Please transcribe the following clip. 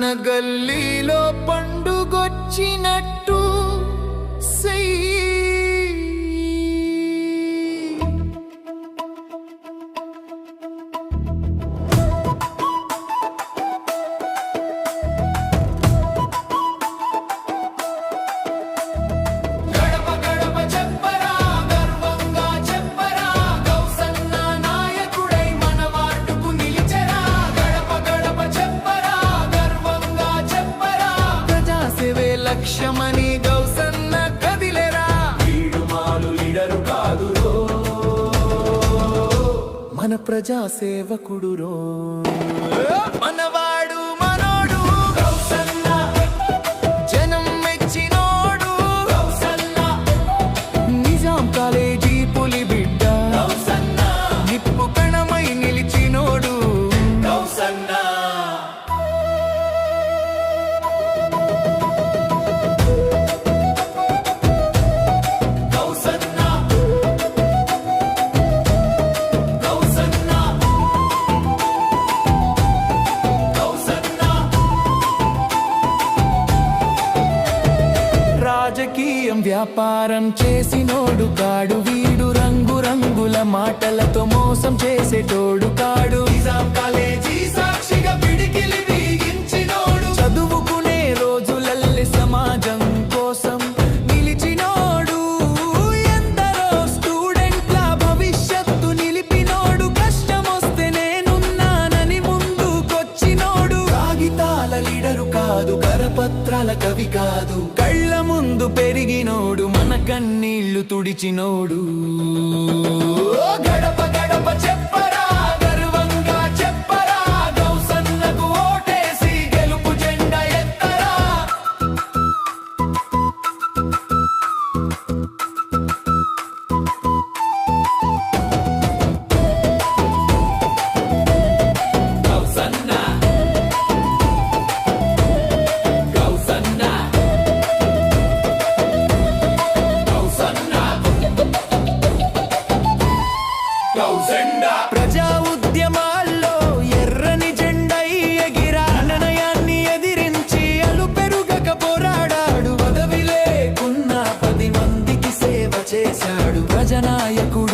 మన గల్లీలో పండుగొచ్చినట్టు లక్ష్యమని గౌసన్న కదిలేరా. వీడుమాలు లీడరు కాదురో, మన ప్రజా సేవకుడు రో. మనవాడు మనోడు గౌసన్న, జనం మెచ్చినోడు గౌసన్న, నిజాం కాలేజీ పులి బిడ్డ గౌసన్న, నిప్పు కణమై నిలిచినోడు గౌసన్న. రాజకీయం వ్యాపారం చేసినోడు కాడు వీడు, రంగురంగుల మాటలతో మోసం చేసేటోడు కాడు. నిజాం కాలేజీ సాక్షిగా పిడికిలి బిగించినోడు, చదువుకునే రోజులల్లి సమాజం కోసం నిలిచినోడు. ఎందరో స్టూడెంట్ల భవిష్యత్తు నిలిపినోడు, కష్టమొస్తే నేనున్నానని ముందుకొచ్చినోడు. కాగితాల లీడరు కాదు, కరపత్రాల కవి కాదు, కళ్ళ ముందు పెరిగినోడు, మన కన్నీళ్లు తుడిచినోడు. గడప గడప చెప్పరా, గర్వంగా చెప్పరా, గౌసన్నకు ఓటేసి గెలుపు జెండా ఎత్తరా. గౌసన్న, గౌసన్న, గౌసన్న, గౌసన్న. ప్రజా ఉద్యమాల్లో ఎర్రని జెండై ఎగిరా, నిర్ణయాన్ని ఎదిరించి అలు పెరుగక పోరాడాడు. పదవి లేకున్నా 10 మందికి సేవ చేశాడు, ప్రజనాయకుడు